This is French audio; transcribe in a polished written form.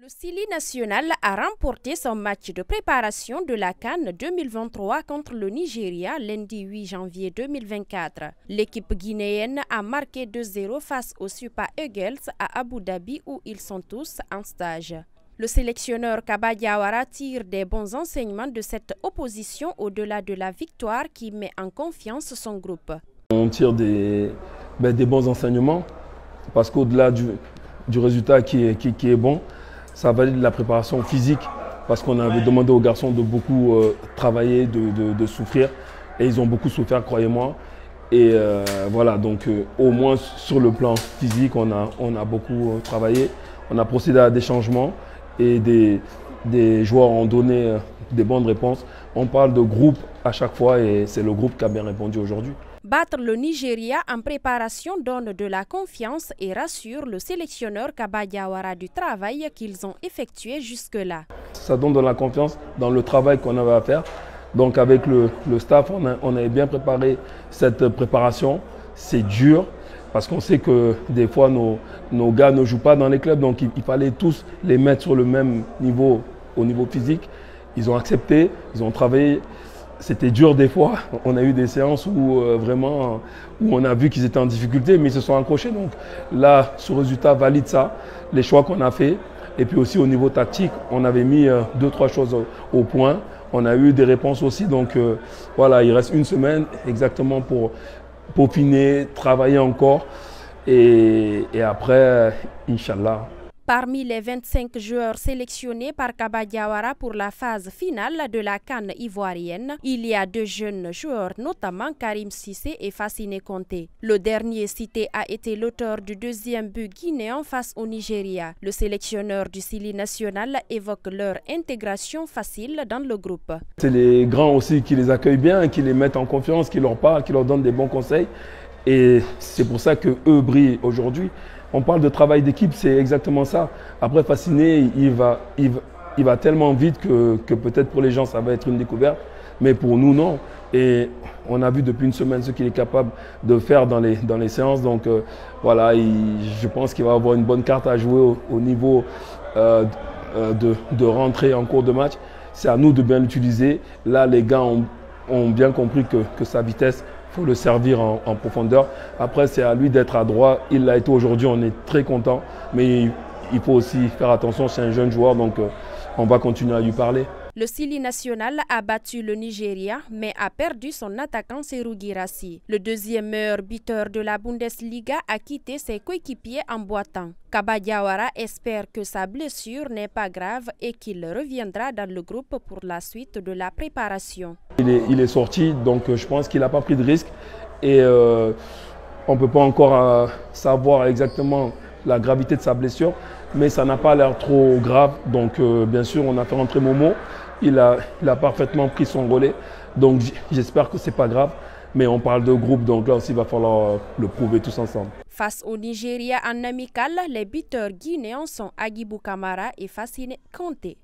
Le Sili national a remporté son match de préparation de la CAN 2023 contre le Nigeria lundi 8 janvier 2024. L'équipe guinéenne a marqué 2-0 face aux Super Eagles à Abu Dhabi où ils sont tous en stage. Le sélectionneur Kaba Diawara tire des bons enseignements de cette opposition au-delà de la victoire qui met en confiance son groupe. On tire des bons enseignements parce qu'au-delà du résultat qui est bon, ça valide la préparation physique parce qu'on avait demandé aux garçons de beaucoup travailler, de souffrir et ils ont beaucoup souffert, croyez-moi. Et voilà, donc au moins sur le plan physique, on a beaucoup travaillé. On a procédé à des changements et des joueurs ont donné des bonnes réponses. On parle de groupe à chaque fois et c'est le groupe qui a bien répondu aujourd'hui. Battre le Nigeria en préparation donne de la confiance et rassure le sélectionneur Kaba Diawara du travail qu'ils ont effectué jusque-là. Ça donne de la confiance dans le travail qu'on avait à faire. Donc avec le staff, on avait bien préparé cette préparation. C'est dur parce qu'on sait que des fois nos gars ne jouent pas dans les clubs. Donc il fallait tous les mettre sur le même niveau, au niveau physique. Ils ont accepté, ils ont travaillé. C'était dur des fois, on a eu des séances où vraiment où on a vu qu'ils étaient en difficulté mais ils se sont accrochés. Donc là, ce résultat valide ça, les choix qu'on a fait. Et puis aussi au niveau tactique, on avait mis 2-3 choses au point. On a eu des réponses aussi, donc voilà, il reste une semaine exactement pour peaufiner, travailler encore et après, Inch'Allah. Parmi les 25 joueurs sélectionnés par Kaba Diawara pour la phase finale de la CAN ivoirienne, il y a 2 jeunes joueurs, notamment Karim Cissé et Fassine Conté. Le dernier cité a été l'auteur du 2e but guinéen face au Nigeria. Le sélectionneur du Sili national évoque leur intégration facile dans le groupe. C'est les grands aussi qui les accueillent bien, qui les mettent en confiance, qui leur parlent, qui leur donnent des bons conseils. Et c'est pour ça qu'eux brillent aujourd'hui. On parle de travail d'équipe, c'est exactement ça. Après, Fassine, il va tellement vite que peut-être pour les gens, ça va être une découverte. Mais pour nous, non. Et on a vu depuis une semaine ce qu'il est capable de faire dans les séances. Donc voilà, je pense qu'il va avoir une bonne carte à jouer au niveau de rentrer en cours de match. C'est à nous de bien l'utiliser. Là, les gars ont bien compris que sa vitesse, il faut le servir en profondeur. Après, c'est à lui d'être à droit. Il l'a été aujourd'hui, on est très content. Mais il faut aussi faire attention, c'est un jeune joueur, donc on va continuer à lui parler. Le Sili national a battu le Nigeria, mais a perdu son attaquant Serhou Guirassy. Le 2e meilleur buteur de la Bundesliga a quitté ses coéquipiers en boitant. Kaba Diawara espère que sa blessure n'est pas grave et qu'il reviendra dans le groupe pour la suite de la préparation. Il est sorti, donc je pense qu'il n'a pas pris de risque et on ne peut pas encore savoir exactement la gravité de sa blessure, mais ça n'a pas l'air trop grave. Donc bien sûr, on a fait rentrer Momo. Il a parfaitement pris son relais, donc j'espère que ce n'est pas grave. Mais on parle de groupe, donc là aussi il va falloir le prouver tous ensemble. Face au Nigeria en amical, les buteurs guinéens sont Agibou Kamara et Fassine Conté.